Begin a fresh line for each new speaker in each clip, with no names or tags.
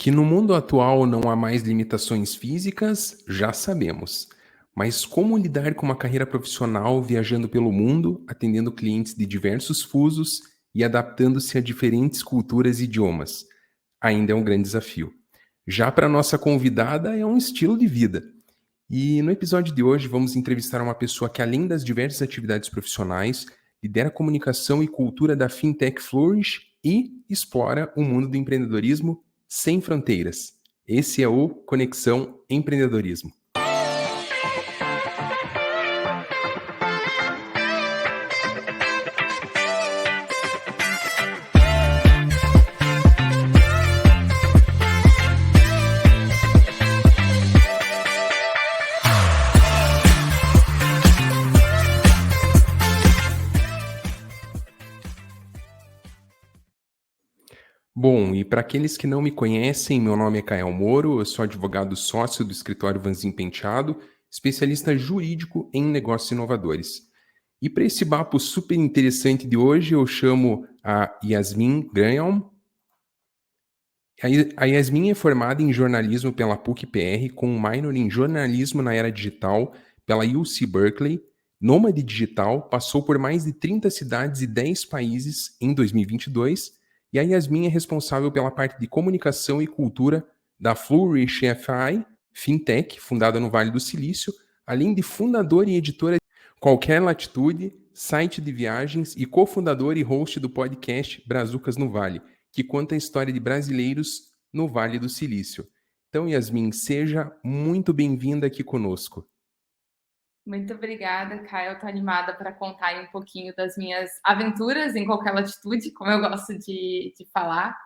Que no mundo atual não há mais limitações físicas, já sabemos. Mas como lidar com uma carreira profissional viajando pelo mundo, atendendo clientes de diversos fusos e adaptando-se a diferentes culturas e idiomas? Ainda é um grande desafio. Já para nossa convidada, é um estilo de vida. E no episódio de hoje vamos entrevistar uma pessoa que, além das diversas atividades profissionais, lidera a comunicação e cultura da Fintech Flourish e explora o mundo do empreendedorismo sem fronteiras. Esse é o Conexão Empreendedorismo. Bom, e para aqueles que não me conhecem, meu nome é Kael Moro, eu sou advogado sócio do escritório Vanzin Penteado, especialista jurídico em negócios inovadores. E para esse papo super interessante de hoje, eu chamo a Yasmin Granholm. A Yasmin é formada em jornalismo pela PUC-PR, com um minor em jornalismo na era digital pela UC Berkeley. Nômade digital, passou por mais de 30 cidades e 10 países em 2022. E a Yasmin é responsável pela parte de comunicação e cultura da Flourish FI, fintech, fundada no Vale do Silício, além de fundadora e editora de Qualquer Latitude, site de viagens e cofundador e host do podcast Brazucas no Vale, que conta a história de brasileiros no Vale do Silício. Então, Yasmin, seja muito bem-vinda aqui conosco.
Muito obrigada, Caio. Estou animada para contar aí um pouquinho das minhas aventuras em qualquer latitude, como eu gosto de falar,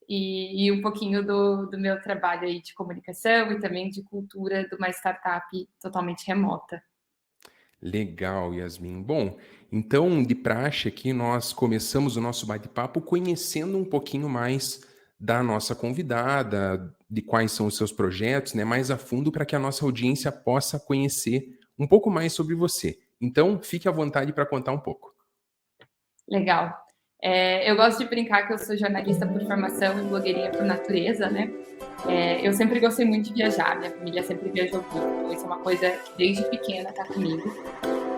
e um pouquinho do meu trabalho aí de comunicação e também de cultura de uma startup totalmente remota.
Legal, Yasmin. Bom, então, de praxe aqui, nós começamos o nosso bate-papo conhecendo um pouquinho mais da nossa convidada, de quais são os seus projetos, né, mais a fundo, para que a nossa audiência possa conhecer um pouco mais sobre você. Então, fique à vontade para contar um pouco.
Legal. Eu gosto de brincar que eu sou jornalista por formação e blogueirinha por natureza, né? Eu sempre gostei muito de viajar, minha família sempre viajou muito, então isso é uma coisa que desde pequena está comigo.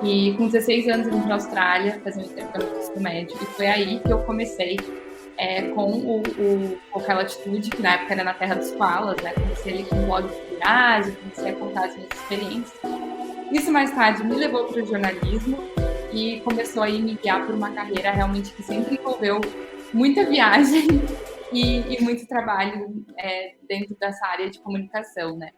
E com 16 anos eu vim para a Austrália fazer um intercâmbio de ensino médio, e foi aí que eu comecei com o Qualquer Latitude, que na época era na Terra dos Koalas, né? Comecei ali com um blog de viagem, comecei a contar as minhas experiências. Isso mais tarde me levou para o jornalismo e começou a me guiar por uma carreira realmente que sempre envolveu muita viagem e muito trabalho dentro dessa área de comunicação, né?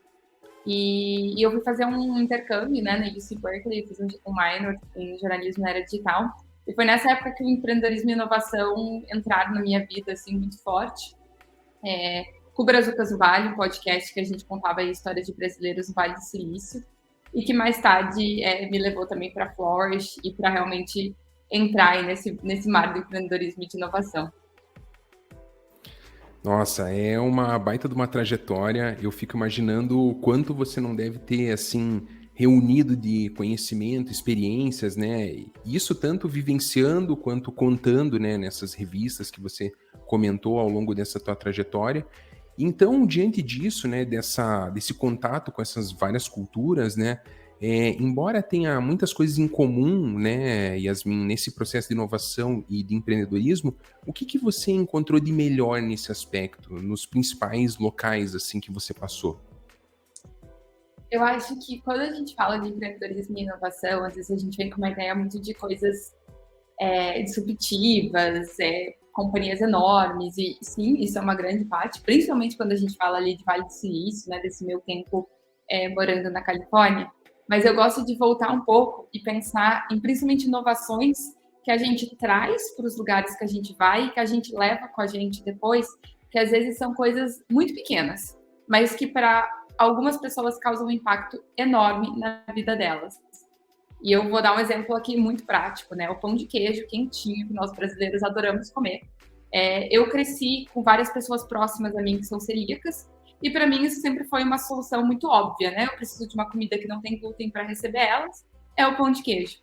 E eu fui fazer um intercâmbio, né, na UC Berkeley, fiz um minor em jornalismo na era digital. E foi nessa época que o empreendedorismo e inovação entraram na minha vida, assim, muito forte. Com o Brazucas no Vale, um podcast que a gente contava a história de brasileiros no Vale do Silício, e que mais tarde me levou também para a Flourish e para realmente entrar aí nesse mar do empreendedorismo e de inovação.
Nossa, é uma baita de uma trajetória. Eu fico imaginando o quanto você não deve ter, assim, reunido de conhecimento, experiências, né? Isso tanto vivenciando quanto contando, né, nessas revistas que você comentou ao longo dessa tua trajetória. Então, diante disso, né, desse contato com essas várias culturas, né, embora tenha muitas coisas em comum, né, Yasmin, nesse processo de inovação e de empreendedorismo, o que você encontrou de melhor nesse aspecto, nos principais locais assim que você passou?
Eu acho que quando a gente fala de empreendedorismo e inovação, às vezes a gente vem com uma ideia muito de coisas disruptivas, companhias enormes, e sim, isso é uma grande parte, principalmente quando a gente fala ali de Vale do Silício, né, desse meu tempo morando na Califórnia. Mas eu gosto de voltar um pouco e pensar em principalmente inovações que a gente traz para os lugares que a gente vai e que a gente leva com a gente depois, que às vezes são coisas muito pequenas, mas que para algumas pessoas causam um impacto enorme na vida delas. E eu vou dar um exemplo aqui muito prático, né? O pão de queijo quentinho que nós brasileiros adoramos comer. Eu cresci com várias pessoas próximas a mim que são celíacas, e para mim isso sempre foi uma solução muito óbvia, né? Eu preciso de uma comida que não tem glúten para receber elas, é o pão de queijo.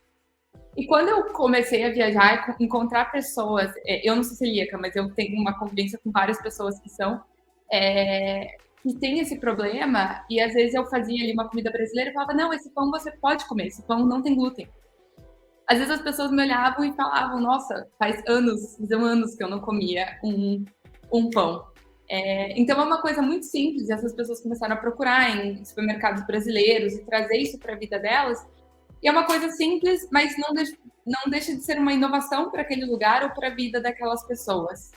E quando eu comecei a viajar e encontrar pessoas, eu não sou celíaca, mas eu tenho uma convivência com várias pessoas que são, que tem esse problema, e às vezes eu fazia ali uma comida brasileira e falava, não, esse pão você pode comer, esse pão não tem glúten. Às vezes as pessoas me olhavam e falavam, nossa, faziam anos que eu não comia um pão. Então é uma coisa muito simples, e essas pessoas começaram a procurar em supermercados brasileiros e trazer isso para a vida delas. E é uma coisa simples, mas não deixa de ser uma inovação para aquele lugar ou para a vida daquelas pessoas.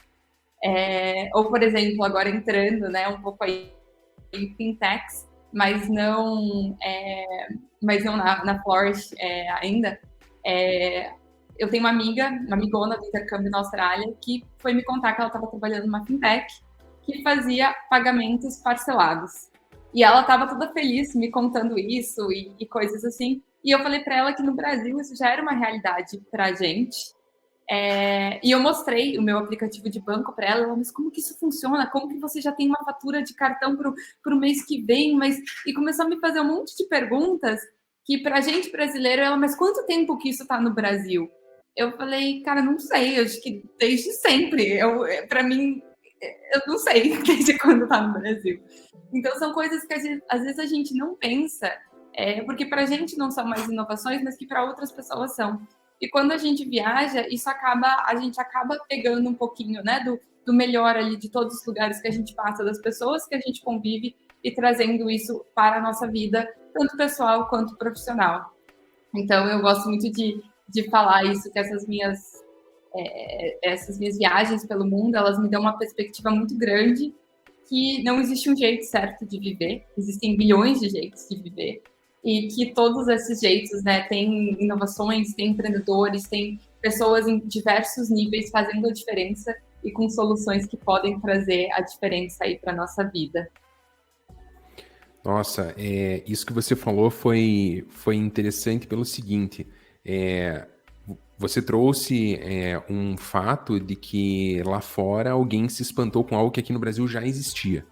Ou, por exemplo, agora entrando, né, um pouco aí em fintechs, mas não na Flourish ainda. Eu tenho uma amigona do intercâmbio na Austrália, que foi me contar que ela estava trabalhando numa fintech que fazia pagamentos parcelados. E ela estava toda feliz me contando isso e coisas assim. E eu falei para ela que no Brasil isso já era uma realidade para a gente. E eu mostrei o meu aplicativo de banco para ela, mas como que isso funciona? Como que você já tem uma fatura de cartão para o mês que vem? E começou a me fazer um monte de perguntas que para a gente brasileiro, mas quanto tempo que isso está no Brasil? Eu falei, cara, não sei, acho que desde sempre. Para mim, eu não sei desde quando está no Brasil. Então, são coisas que às vezes a gente não pensa, porque para a gente não são mais inovações, mas que para outras pessoas são. E quando a gente viaja, a gente acaba pegando um pouquinho, né, do melhor ali de todos os lugares que a gente passa, das pessoas que a gente convive e trazendo isso para a nossa vida, tanto pessoal quanto profissional. Então, eu gosto muito de falar isso, que essas minhas viagens pelo mundo, elas me dão uma perspectiva muito grande, que não existe um jeito certo de viver, existem bilhões de jeitos de viver, e que todos esses jeitos, né, tem inovações, tem empreendedores, tem pessoas em diversos níveis fazendo a diferença e com soluções que podem trazer a diferença aí para nossa vida.
Nossa, isso que você falou foi interessante pelo seguinte, você trouxe um fato de que lá fora alguém se espantou com algo que aqui no Brasil já existia.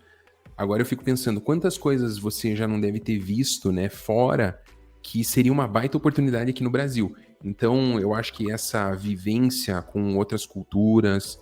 Agora eu fico pensando, quantas coisas você já não deve ter visto, né, fora, que seria uma baita oportunidade aqui no Brasil. Então, eu acho que essa vivência com outras culturas,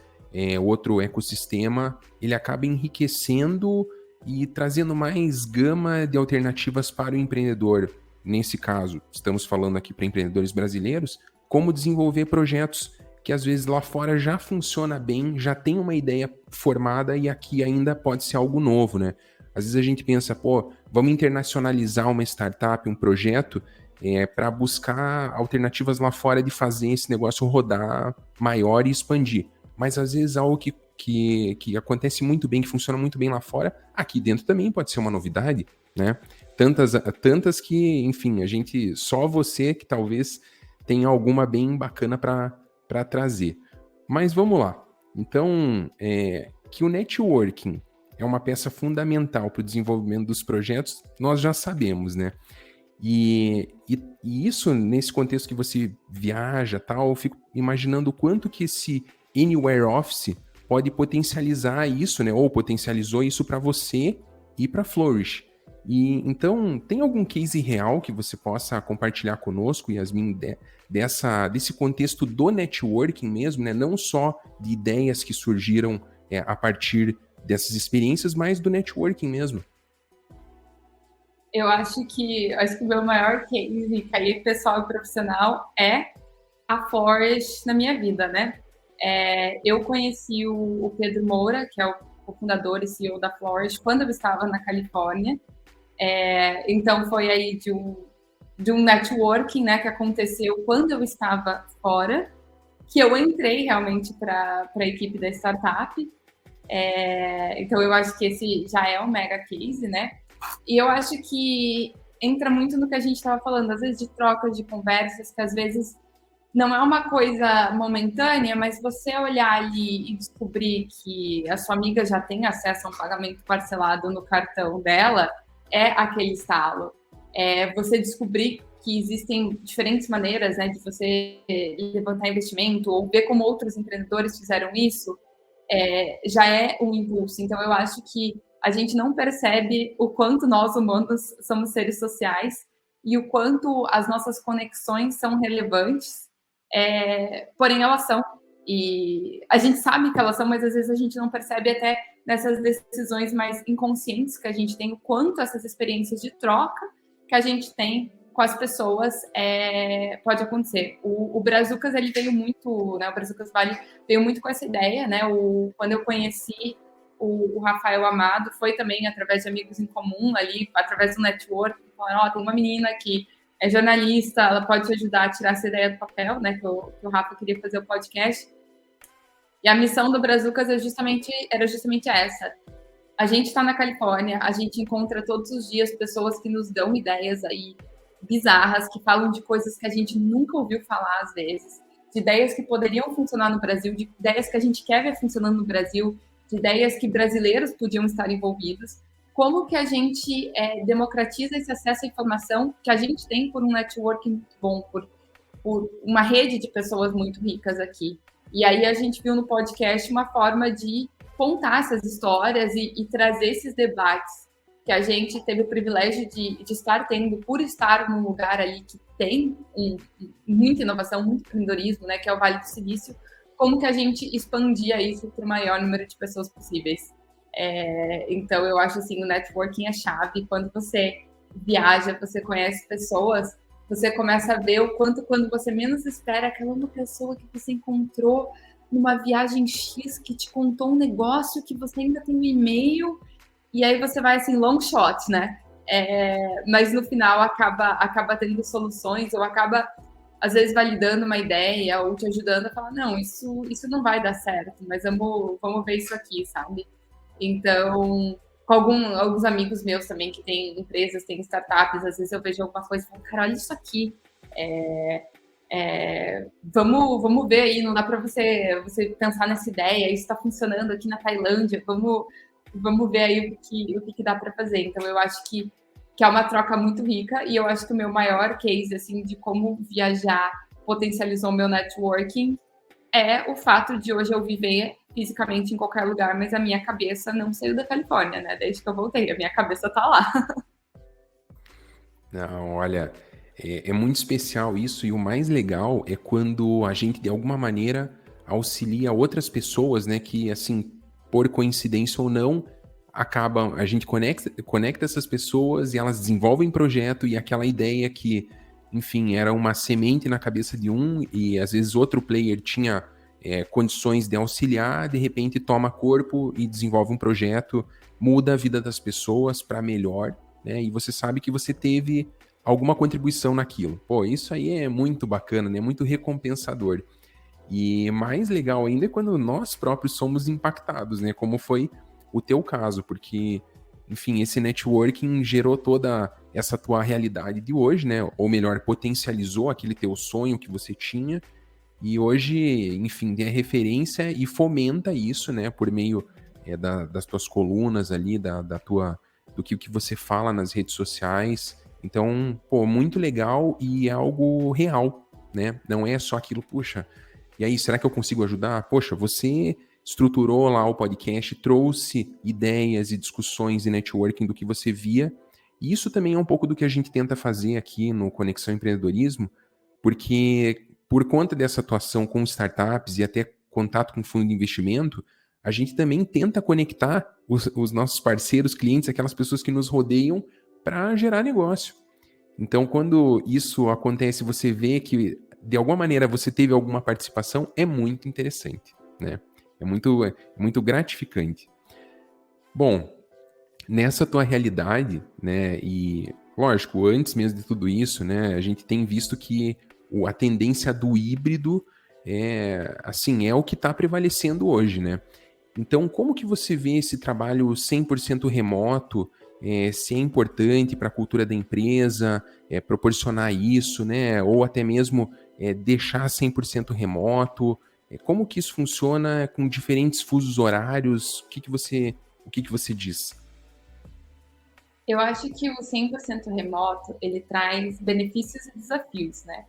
outro ecossistema, ele acaba enriquecendo e trazendo mais gama de alternativas para o empreendedor. Nesse caso, estamos falando aqui para empreendedores brasileiros, como desenvolver projetos que às vezes lá fora já funciona bem, já tem uma ideia formada e aqui ainda pode ser algo novo, né? Às vezes a gente pensa, pô, vamos internacionalizar uma startup, um projeto, para buscar alternativas lá fora de fazer esse negócio rodar maior e expandir. Mas às vezes algo que acontece muito bem, que funciona muito bem lá fora, aqui dentro também pode ser uma novidade, né? Tantas que, enfim, só você que talvez tenha alguma bem bacana para trazer. Mas vamos lá. Então, que o networking é uma peça fundamental para o desenvolvimento dos projetos, nós já sabemos, né? E isso, nesse contexto que você viaja, tal, eu fico imaginando o quanto que esse Anywhere Office pode potencializar isso, né? Ou potencializou isso para você e para Flourish. E então, tem algum case real que você possa compartilhar conosco, Yasmin, desse contexto do networking mesmo, né? Não só de ideias que surgiram a partir dessas experiências, mas do networking mesmo.
Eu acho que o meu maior case, cair pessoal e profissional, é a Flourish na minha vida, né? Eu conheci o Pedro Moura, que é o fundador e CEO da Flourish, quando eu estava na Califórnia. Então, foi aí de um networking, né, que aconteceu quando eu estava fora, que eu entrei realmente para a equipe da startup. Então, eu acho que esse já é um mega case, né? E eu acho que entra muito no que a gente estava falando, às vezes de trocas de conversas, que às vezes não é uma coisa momentânea, mas você olhar ali e descobrir que a sua amiga já tem acesso a um pagamento parcelado no cartão dela, é aquele estalo. Você descobrir que existem diferentes maneiras, né, de você levantar investimento ou ver como outros empreendedores fizeram isso, já é um impulso. Então, eu acho que a gente não percebe o quanto nós, humanos, somos seres sociais e o quanto as nossas conexões são relevantes, porém elas são. E a gente sabe que elas são, mas às vezes a gente não percebe até nessas decisões mais inconscientes que a gente tem, o quanto essas experiências de troca que a gente tem com as pessoas pode acontecer. O Brazucas, ele veio muito, né, o Brazucas Vale veio muito com essa ideia, né, quando eu conheci o Rafael Amado, foi também através de amigos em comum ali, através do network, falaram, tem uma menina que é jornalista, ela pode te ajudar a tirar essa ideia do papel, né, que o Rafa queria fazer o podcast. E a missão do Brazucas era justamente essa. A gente está na Califórnia, a gente encontra todos os dias pessoas que nos dão ideias aí bizarras, que falam de coisas que a gente nunca ouviu falar às vezes, de ideias que poderiam funcionar no Brasil, de ideias que a gente quer ver funcionando no Brasil, de ideias que brasileiros podiam estar envolvidos. Como que a gente democratiza esse acesso à informação que a gente tem por um networking muito bom, por uma rede de pessoas muito ricas aqui. E aí a gente viu no podcast uma forma de contar essas histórias e trazer esses debates que a gente teve o privilégio de estar tendo por estar num lugar ali que tem muita inovação, muito empreendedorismo, né, que é o Vale do Silício, como que a gente expandia isso para o maior número de pessoas possíveis. Então, eu acho assim, o networking é chave. Quando você viaja, você conhece pessoas, você começa a ver o quanto, quando você menos espera, aquela uma pessoa que você encontrou numa viagem X, que te contou um negócio, que você ainda tem um e-mail, e aí você vai assim, long shot, né? Mas no final acaba tendo soluções, ou acaba, às vezes, validando uma ideia, ou te ajudando a falar, não, isso não vai dar certo, mas vamos ver isso aqui, sabe? Então, com alguns amigos meus também que têm empresas, têm startups, às vezes eu vejo alguma coisa e falo, cara, olha isso aqui. Vamos ver aí, não dá para você pensar nessa ideia, isso está funcionando aqui na Tailândia, vamos ver aí o que dá para fazer. Então, eu acho que é uma troca muito rica, e eu acho que o meu maior case, assim, de como viajar potencializou o meu networking é o fato de hoje eu viver fisicamente em qualquer lugar, mas a minha cabeça não saiu da Califórnia, né? Desde que eu voltei, a minha cabeça tá lá.
Não, olha, é muito especial isso, e o mais legal é quando a gente, de alguma maneira, auxilia outras pessoas, né, que, assim, por coincidência ou não, a gente conecta essas pessoas e elas desenvolvem projeto, e aquela ideia que, enfim, era uma semente na cabeça de um e às vezes outro player tinha condições de auxiliar, de repente toma corpo e desenvolve um projeto, muda a vida das pessoas para melhor, né? E você sabe que você teve alguma contribuição naquilo. Pô, isso aí é muito bacana, né? Muito recompensador. E mais legal ainda é quando nós próprios somos impactados, né? Como foi o teu caso, porque, enfim, esse networking gerou toda essa tua realidade de hoje, né? Ou melhor, potencializou aquele teu sonho que você tinha, e hoje, enfim, é referência e fomenta isso, né? Por meio das tuas colunas ali, do que você fala nas redes sociais. Então, pô, muito legal e é algo real, né? Não é só aquilo, puxa, e aí, será que eu consigo ajudar? Poxa, você estruturou lá o podcast, trouxe ideias e discussões e networking do que você via. E isso também é um pouco do que a gente tenta fazer aqui no Conexão Empreendedorismo, porque por conta dessa atuação com startups e até contato com fundo de investimento, a gente também tenta conectar os nossos parceiros, clientes, aquelas pessoas que nos rodeiam para gerar negócio. Então, quando isso acontece, você vê que de alguma maneira você teve alguma participação, é muito interessante, né? É muito gratificante. Bom, nessa tua realidade, né, e lógico, antes mesmo de tudo isso, né, a gente tem visto que a tendência do híbrido é o que está prevalecendo hoje, né? Então, como que você vê esse trabalho 100% remoto, se é importante para a cultura da empresa, proporcionar isso, né? Ou até mesmo deixar 100% remoto? Como que isso funciona com diferentes fusos horários? O que você diz?
Eu acho que o 100% remoto, ele traz benefícios e desafios, né?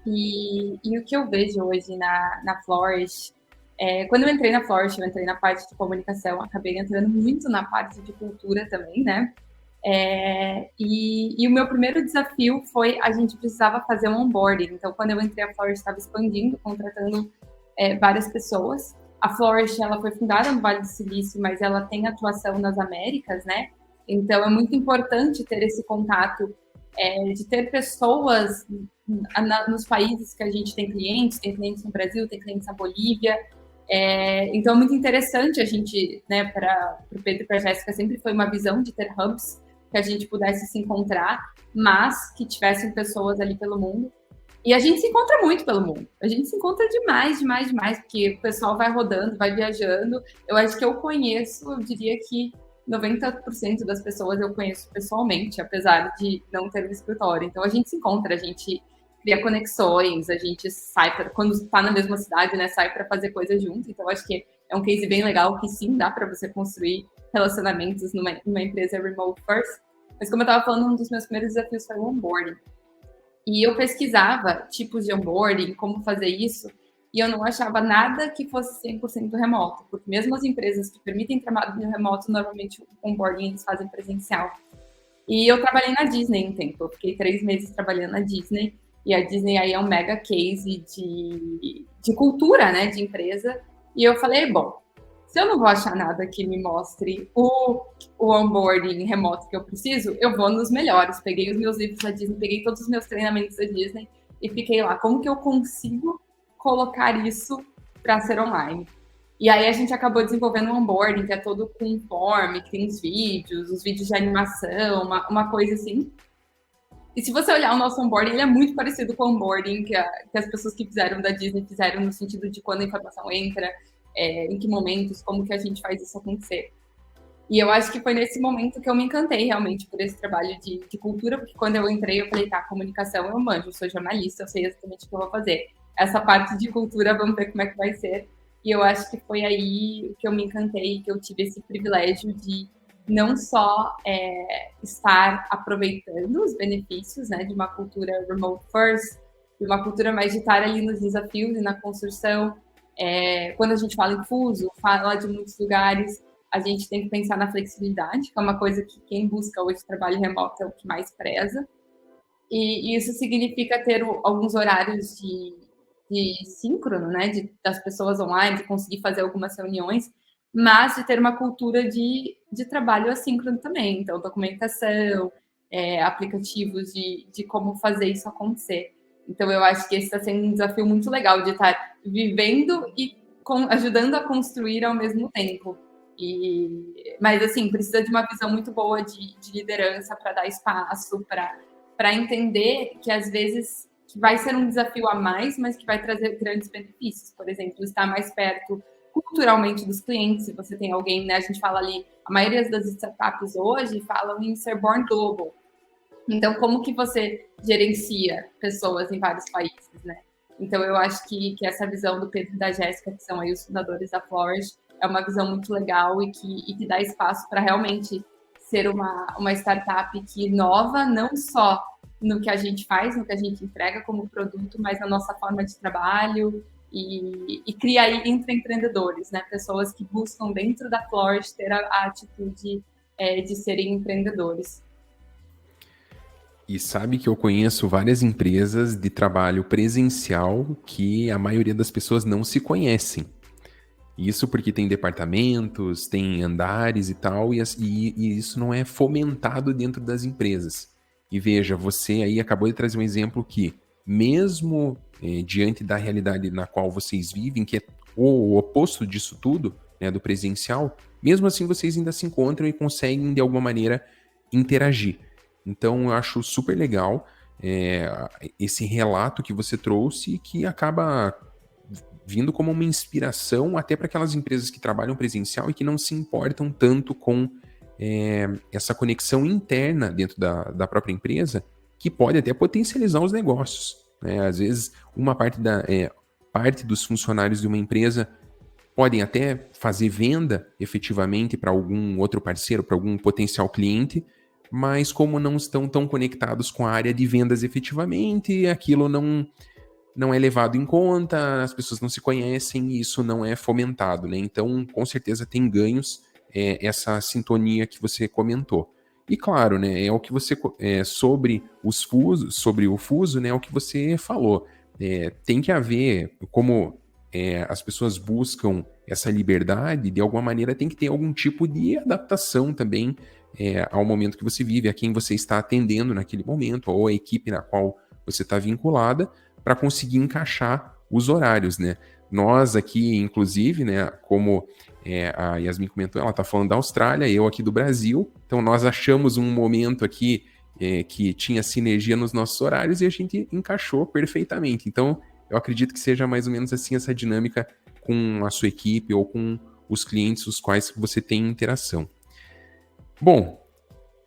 E o que eu vejo hoje na Flourish, quando eu entrei na Flourish, eu entrei na parte de comunicação, acabei entrando muito na parte de cultura também, né? E o meu primeiro desafio foi a gente precisava fazer um onboarding. Então, quando eu entrei, a Flourish estava expandindo, contratando várias pessoas. A Flourish, ela foi fundada no Vale do Silício, mas ela tem atuação nas Américas, né? Então, é muito importante ter esse contato, de ter pessoas nos países que a gente tem clientes no Brasil, tem clientes na Bolívia. Então, é muito interessante a gente, né, para o Pedro e para a Jéssica, sempre foi uma visão de ter hubs que a gente pudesse se encontrar, mas que tivessem pessoas ali pelo mundo. E a gente se encontra muito pelo mundo. A gente se encontra demais, demais, demais, porque o pessoal vai rodando, vai viajando. Eu acho que eu conheço, eu diria que 90% das pessoas eu conheço pessoalmente, apesar de não ter um escritório. Então a gente se encontra, a gente cria conexões, a gente sai, quando está na mesma cidade, né, sai para fazer coisas junto. Então acho que é um case bem legal que sim, dá para você construir relacionamentos numa empresa remote first. Mas como eu estava falando, um dos meus primeiros desafios foi o onboarding. E eu pesquisava tipos de onboarding, como fazer isso, e eu não achava nada que fosse 100% remoto, porque mesmo as empresas que permitem trabalho remoto, normalmente o onboarding eles fazem presencial. E eu trabalhei na Disney um tempo, eu fiquei 3 meses trabalhando na Disney, e a Disney aí é um mega case de cultura, né, de empresa, e eu falei, bom, se eu não vou achar nada que me mostre o onboarding remoto que eu preciso, eu vou nos melhores. Peguei os meus livros da Disney, peguei todos os meus treinamentos da Disney e fiquei lá. Como que eu consigo colocar isso para ser online? E aí a gente acabou desenvolvendo um onboarding que é todo com form, que tem os vídeos de animação, uma coisa assim. E se você olhar o nosso onboarding, ele é muito parecido com o onboarding que as pessoas que fizeram da Disney fizeram, no sentido de quando a informação entra, em que momentos, como que a gente faz isso acontecer. E eu acho que foi nesse momento que eu me encantei realmente por esse trabalho de cultura, porque quando eu entrei, eu falei, tá, comunicação eu manjo, eu sou jornalista, eu sei exatamente o que eu vou fazer. Essa parte de cultura, vamos ver como é que vai ser. E eu acho que foi aí que eu me encantei, que eu tive esse privilégio de não só estar aproveitando os benefícios, né, de uma cultura remote first, de uma cultura mais de estar ali nos desafios e na construção. Quando a gente fala em fuso, fala de muitos lugares, a gente tem que pensar na flexibilidade, que é uma coisa que quem busca hoje trabalho remoto é o que mais preza. E isso significa ter alguns horários de síncrono, né, das pessoas online, de conseguir fazer algumas reuniões, mas de ter uma cultura de trabalho assíncrono também. Então, documentação, aplicativos de como fazer isso acontecer. Então, eu acho que esse está sendo um desafio muito legal de estar vivendo e ajudando a construir ao mesmo tempo. Mas, assim, precisa de uma visão muito boa de liderança para dar espaço, para entender que, às vezes, vai ser um desafio a mais, mas que vai trazer grandes benefícios. Por exemplo, estar mais perto culturalmente dos clientes. Se você tem alguém, né, a gente fala ali, a maioria das startups hoje falam em ser born global. Então, como que você gerencia pessoas em vários países, né? Então, eu acho que essa visão do Pedro e da Jéssica, que são aí os fundadores da Flourish, é uma visão muito legal e que dá espaço para realmente ser uma startup que inova, não só no que a gente faz, no que a gente entrega como produto, mas na nossa forma de trabalho e cria aí intraempreendedores, né? Pessoas que buscam dentro da Flourish ter a atitude de serem empreendedores.
E sabe que eu conheço várias empresas de trabalho presencial que a maioria das pessoas não se conhecem. Isso porque tem departamentos, tem andares e tal, e isso não é fomentado dentro das empresas. E veja, você aí acabou de trazer um exemplo que, mesmo diante da realidade na qual vocês vivem, que é o oposto disso tudo, né, do presencial, mesmo assim vocês ainda se encontram e conseguem, de alguma maneira, interagir. Então, eu acho super legal esse relato que você trouxe, que acaba vindo como uma inspiração até para aquelas empresas que trabalham presencial e que não se importam tanto com essa conexão interna dentro da própria empresa, que pode até potencializar os negócios, né? Às vezes, uma parte dos funcionários de uma empresa podem até fazer venda efetivamente para algum outro parceiro, para algum potencial cliente, mas como não estão tão conectados com a área de vendas efetivamente, aquilo não é levado em conta, as pessoas não se conhecem e isso não é fomentado, né? Então, com certeza tem ganhos essa sintonia que você comentou. E claro, né, é o que você sobre sobre o fuso, né, é o que você falou. Tem que haver, como as pessoas buscam essa liberdade, de alguma maneira tem que ter algum tipo de adaptação também ao momento que você vive, a quem você está atendendo naquele momento, ou a equipe na qual você está vinculada, para conseguir encaixar os horários, né? Nós aqui, inclusive, né, como a Yasmin comentou, ela está falando da Austrália, eu aqui do Brasil, então nós achamos um momento aqui que tinha sinergia nos nossos horários e a gente encaixou perfeitamente. Então, eu acredito que seja mais ou menos assim essa dinâmica com a sua equipe ou com os clientes os quais você tem interação. Bom,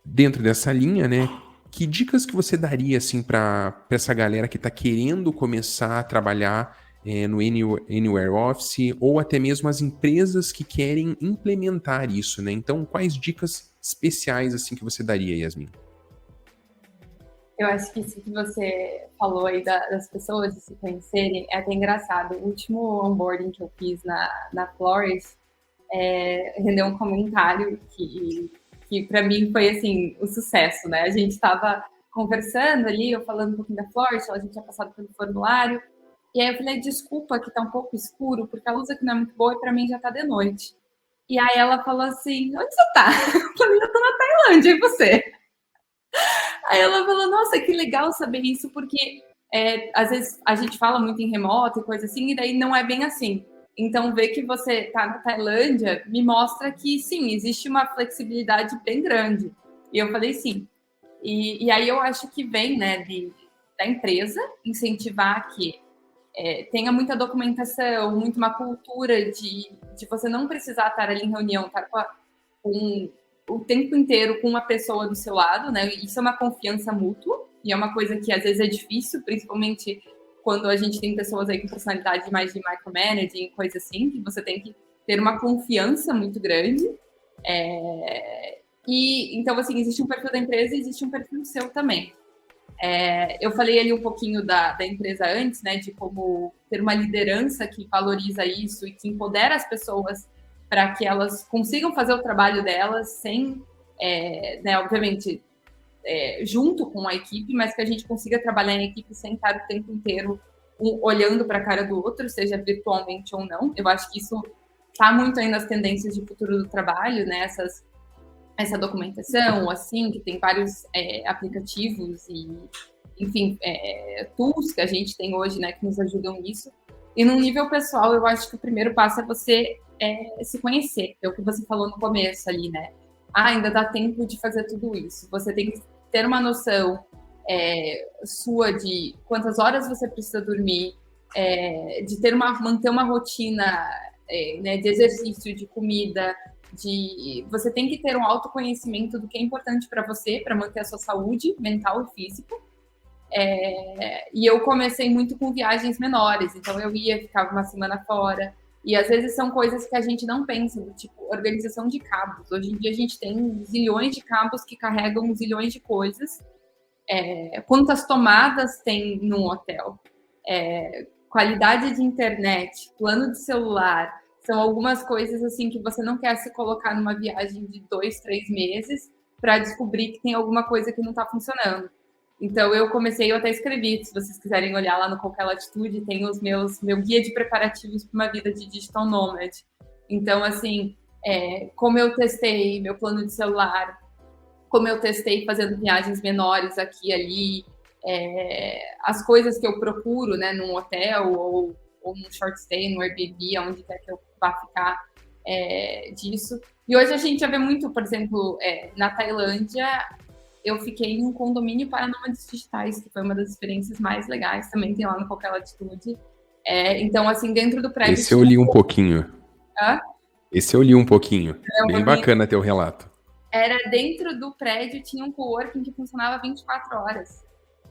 dentro dessa linha, né, que dicas que você daria assim para essa galera que está querendo começar a trabalhar no Anywhere Office ou até mesmo as empresas que querem implementar isso, né? Então, quais dicas especiais assim que você daria, Yasmin?
Eu acho que isso que você falou aí das pessoas de se conhecerem é até engraçado. O último onboarding que eu fiz na Flores rendeu um comentário que para mim foi assim o sucesso, né? A gente estava conversando ali, eu falando um pouquinho da Flores, a gente tinha passado pelo formulário, e aí eu falei, desculpa que tá um pouco escuro, porque a luz aqui não é muito boa e para mim já tá de noite. E aí ela falou assim, onde você tá? Eu falei, eu tô na Tailândia, e você? Aí ela falou, nossa, que legal saber isso, porque às vezes a gente fala muito em remoto e coisa assim, e daí não é bem assim. Então, ver que você está na Tailândia me mostra que, sim, existe uma flexibilidade bem grande. E eu falei, sim. E aí eu acho que vem, né, da empresa incentivar que tenha muita documentação, muito uma cultura de você não precisar estar ali em reunião, estar com o tempo inteiro com uma pessoa do seu lado, né? Isso é uma confiança mútua e é uma coisa que às vezes é difícil, principalmente quando a gente tem pessoas aí com personalidade mais de micromanaging, coisa assim, que você tem que ter uma confiança muito grande. E então, assim, existe um perfil da empresa e existe um perfil seu também. Eu falei ali um pouquinho da empresa antes, né, de como ter uma liderança que valoriza isso e que empodera as pessoas para que elas consigam fazer o trabalho delas sem, né, obviamente, junto com a equipe, mas que a gente consiga trabalhar em equipe sem estar o tempo inteiro olhando para a cara do outro, seja virtualmente ou não. Eu acho que isso está muito aí nas tendências de futuro do trabalho, né, essa documentação, assim, que tem vários aplicativos e, enfim, tools que a gente tem hoje, né, que nos ajudam nisso. E no nível pessoal, eu acho que o primeiro passo é você se conhecer. É o que você falou no começo ali, né? Ainda dá tempo de fazer tudo isso. Você tem que ter uma noção sua de quantas horas você precisa dormir, de manter uma rotina né, de exercício, de comida, você tem que ter um autoconhecimento do que é importante para você, para manter a sua saúde mental e física. E eu comecei muito com viagens menores, então eu ficava uma semana fora, e às vezes são coisas que a gente não pensa, do tipo organização de cabos. Hoje em dia a gente tem zilhões de cabos que carregam zilhões de coisas. Quantas tomadas tem num hotel? Qualidade de internet, plano de celular, são algumas coisas assim que você não quer se colocar numa viagem de 2, 3 meses para descobrir que tem alguma coisa que não está funcionando. Então eu até escrevi, se vocês quiserem olhar lá no Qualquer Latitude, tem meu guia de preparativos para uma vida de digital nomad. Então, assim, como eu testei meu plano de celular, como eu testei fazendo viagens menores aqui e ali, as coisas que eu procuro, né, num hotel ou num short stay, no Airbnb, onde quer que eu vá ficar disso. E hoje a gente já vê muito, por exemplo, na Tailândia, eu fiquei em um condomínio para nômades digitais, que foi uma das experiências mais legais, também tem lá no Qualquer Latitude. Então, assim, dentro do prédio...
Esse eu li um pouquinho.
Hã?
Esse eu li um pouquinho. Bem bacana teu relato.
Era dentro do prédio, tinha um coworking que funcionava 24 horas.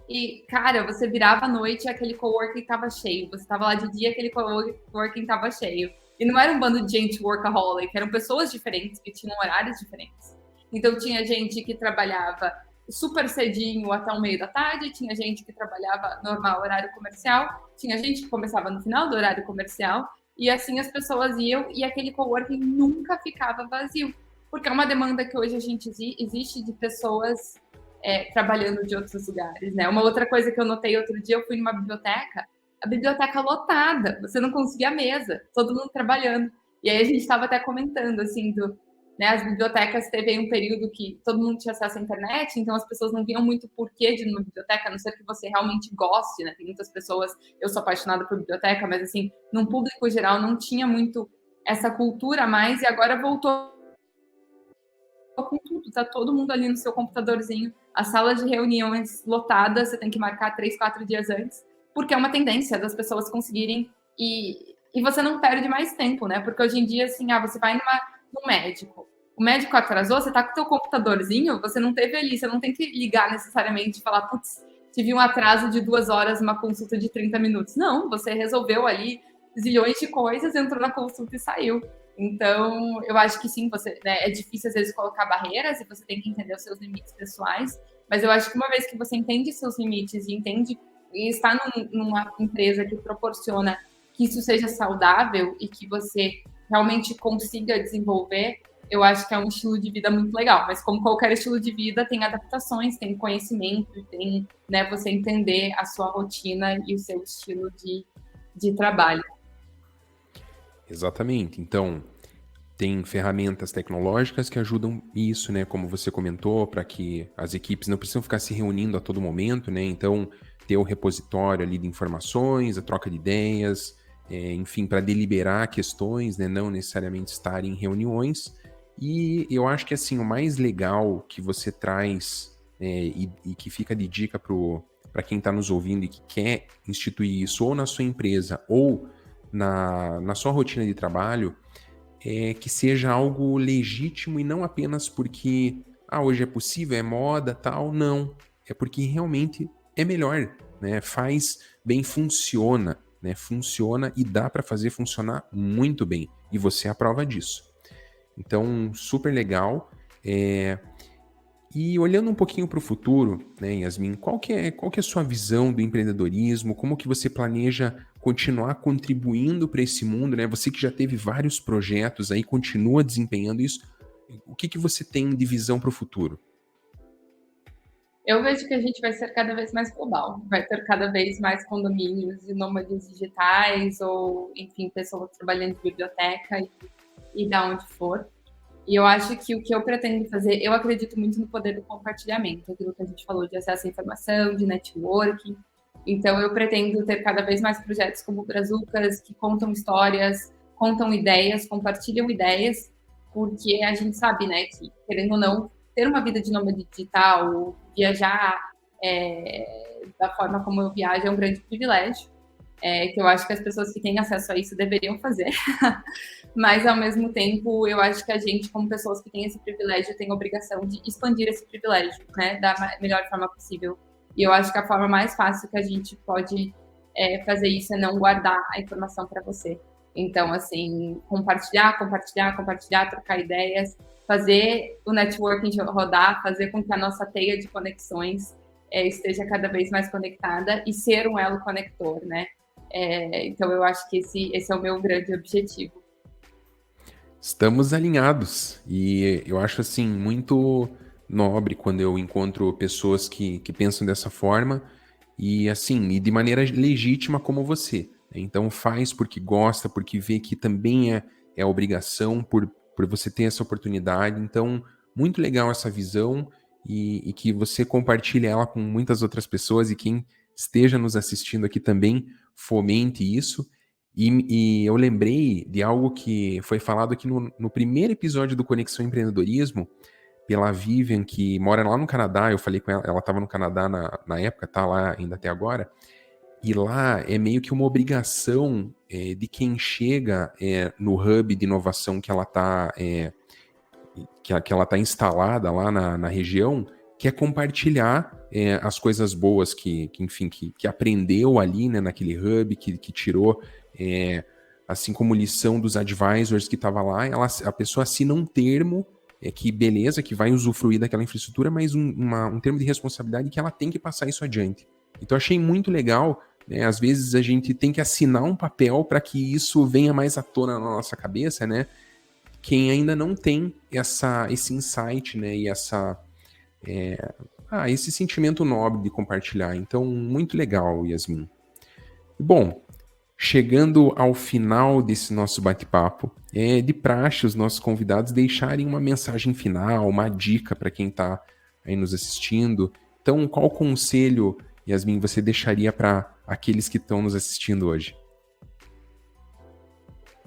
E, cara, você virava à noite e aquele coworking estava cheio. Você estava lá de dia, aquele coworking estava cheio. E não era um bando de gente workaholic, eram pessoas diferentes que tinham horários diferentes. Então, tinha gente que trabalhava super cedinho até o meio da tarde, tinha gente que trabalhava normal, horário comercial, tinha gente que começava no final do horário comercial, e assim as pessoas iam e aquele coworking nunca ficava vazio. porque é uma demanda que hoje a gente existe de pessoas trabalhando de outros lugares, né? Uma outra coisa que eu notei outro dia, eu fui numa biblioteca, a biblioteca lotada, você não conseguia mesa, todo mundo trabalhando. E aí a gente estava até comentando, assim, né, as bibliotecas teve aí um período que todo mundo tinha acesso à internet, então as pessoas não viam muito porquê de ir numa biblioteca, a não ser que você realmente goste, né? Tem muitas pessoas, eu sou apaixonada por biblioteca, mas assim, num público geral não tinha muito essa cultura mais, e agora voltou com tudo, tá todo mundo ali no seu computadorzinho, a sala de reuniões lotada, você tem que marcar 3, 4 dias antes, porque é uma tendência das pessoas conseguirem, e você não perde mais tempo, né? Porque hoje em dia, assim, você vai num médico, o médico atrasou, você tá com o teu computadorzinho, você não teve ali, você não tem que ligar necessariamente e falar, putz, tive um atraso de 2 horas, uma consulta de 30 minutos. Não, você resolveu ali zilhões de coisas, entrou na consulta e saiu. Então, eu acho que sim, né, é difícil às vezes colocar barreiras e você tem que entender os seus limites pessoais, mas eu acho que uma vez que você entende seus limites e entende e está numa empresa que proporciona que isso seja saudável e que você realmente consiga desenvolver, eu acho que é um estilo de vida muito legal. Mas como qualquer estilo de vida, tem adaptações, tem conhecimento, tem, né, você entender a sua rotina e o seu estilo de trabalho.
Exatamente. Então, tem ferramentas tecnológicas que ajudam isso, né? Como você comentou, para que as equipes não precisam ficar se reunindo a todo momento, né? Então, ter o repositório ali de informações, a troca de ideias, enfim, para deliberar questões, né? Não necessariamente estar em reuniões. E eu acho que, assim, o mais legal que você traz e que fica de dica para quem está nos ouvindo e que quer instituir isso ou na sua empresa ou na sua rotina de trabalho, que seja algo legítimo e não apenas porque hoje é possível, é moda, tal. Não, é porque realmente é melhor, né? Faz bem, funciona, né? Funciona e dá para fazer funcionar muito bem. E você é a prova disso. Então, super legal. E olhando um pouquinho para o futuro, né, Yasmin, qual que é a sua visão do empreendedorismo? Como que você planeja continuar contribuindo para esse mundo, né? Você que já teve vários projetos aí, continua desempenhando isso. O que você tem de visão para o futuro?
Eu vejo que a gente vai ser cada vez mais global, vai ter cada vez mais condomínios de nômades digitais ou, enfim, pessoas trabalhando em biblioteca e da onde for. E eu acho que o que eu pretendo fazer, eu acredito muito no poder do compartilhamento, aquilo que a gente falou de acesso à informação, de networking. Então, eu pretendo ter cada vez mais projetos como o Brazucas, que contam histórias, contam ideias, compartilham ideias, porque a gente sabe, né, que, querendo ou não, ter uma vida de nômade digital, viajar da forma como eu viajo é um grande privilégio, que eu acho que as pessoas que têm acesso a isso deveriam fazer. Mas, ao mesmo tempo, eu acho que a gente, como pessoas que têm esse privilégio, tem a obrigação de expandir esse privilégio, né, da melhor forma possível. E eu acho que a forma mais fácil que a gente pode fazer isso é não guardar a informação para você. Então, assim, compartilhar, trocar ideias, fazer o networking rodar, fazer com que a nossa teia de conexões esteja cada vez mais conectada e ser um elo conector, né? Então, eu acho que esse é o meu grande objetivo.
Estamos alinhados e eu acho assim muito nobre quando eu encontro pessoas que pensam dessa forma e assim, e de maneira legítima como você. Então faz porque gosta, porque vê que também é obrigação por você ter essa oportunidade. Então, muito legal essa visão e que você compartilhe ela com muitas outras pessoas e quem esteja nos assistindo aqui também fomente isso. E eu lembrei de algo que foi falado aqui no primeiro episódio do Conexão Empreendedorismo, pela Vivian, que mora lá no Canadá. Eu falei com ela estava no Canadá na época, tá lá ainda até agora. E lá é meio que uma obrigação de quem chega no hub de inovação que ela está que ela tá instalada lá na região, que é compartilhar as coisas boas enfim, que aprendeu ali, né, naquele hub, que tirou, assim como lição dos advisors que estava lá. A pessoa assina um termo que beleza, que vai usufruir daquela infraestrutura, mas um termo de responsabilidade que ela tem que passar isso adiante. Então achei muito legal, né? Às vezes a gente tem que assinar um papel para que isso venha mais à tona na nossa cabeça, né? quem ainda não tem esse insight, né, e esse sentimento nobre de compartilhar. Então, muito legal, Yasmin. Bom, chegando ao final desse nosso bate-papo, é de praxe os nossos convidados deixarem uma mensagem final, uma dica para quem está aí nos assistindo. Então, qual conselho, Yasmin, você deixaria para aqueles que estão nos assistindo hoje?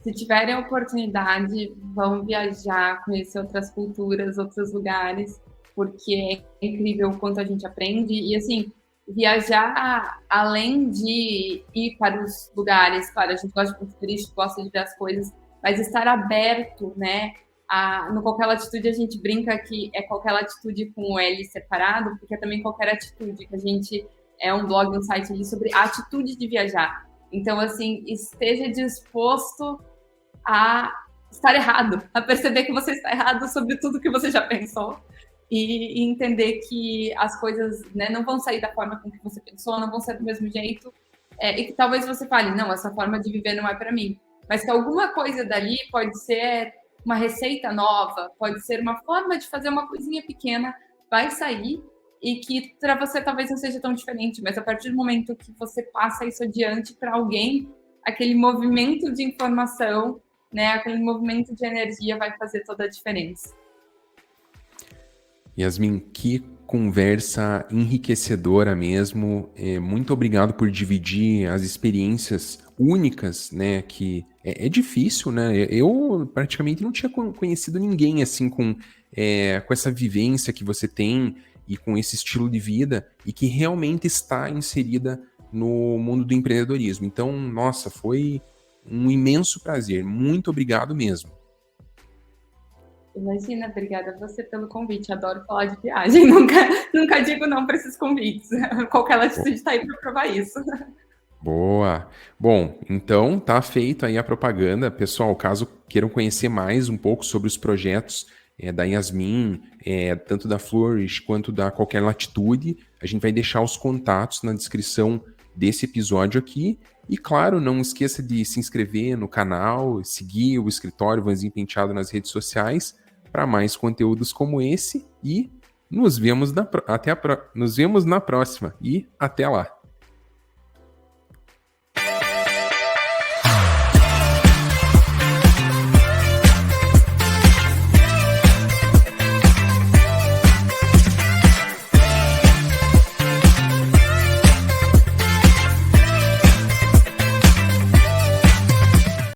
Se tiverem a oportunidade, vão viajar, conhecer outras culturas, outros lugares, porque é incrível o quanto a gente aprende. E, assim, viajar, além de ir para os lugares, claro, a gente gosta de ponto turístico, gosta de ver as coisas, mas estar aberto, né? No qualquer latitude, a gente brinca que é qualquer latitude com o L separado, porque é também qualquer atitude, que a gente é um blog, um site ali sobre a atitude de viajar. Então, assim, esteja disposto a estar errado, a perceber que você está errado sobre tudo que você já pensou e entender que as coisas, né, não vão sair da forma com que você pensou, não vão ser do mesmo jeito, e que talvez você fale, não, essa forma de viver não é para mim, mas que alguma coisa dali pode ser uma receita nova, pode ser uma forma de fazer uma coisinha pequena, vai sair, e que para você talvez não seja tão diferente, mas a partir do momento que você passa isso adiante para alguém, aquele movimento de informação, né, aquele movimento de energia vai fazer toda a diferença.
Yasmin, que conversa enriquecedora mesmo. Muito obrigado por dividir as experiências únicas, né? Que é difícil, né? Eu praticamente não tinha conhecido ninguém assim com essa vivência que você tem e com esse estilo de vida e que realmente está inserida no mundo do empreendedorismo. Então, nossa, foi um imenso prazer. Muito obrigado mesmo.
Imagina, obrigada a você pelo convite. Adoro falar de viagem. Nunca digo não para esses convites. Qualquer latitude está aí para provar isso.
Boa! Bom, então tá feito aí a propaganda. Pessoal, caso queiram conhecer mais um pouco sobre os projetos da Yasmin, tanto da Flourish quanto da Qualquer Latitude, a gente vai deixar os contatos na descrição desse episódio aqui. E claro, não esqueça de se inscrever no canal, seguir o Escritório Vanzinho Penteado nas redes sociais para mais conteúdos como esse e nos vemos na próxima. E até lá!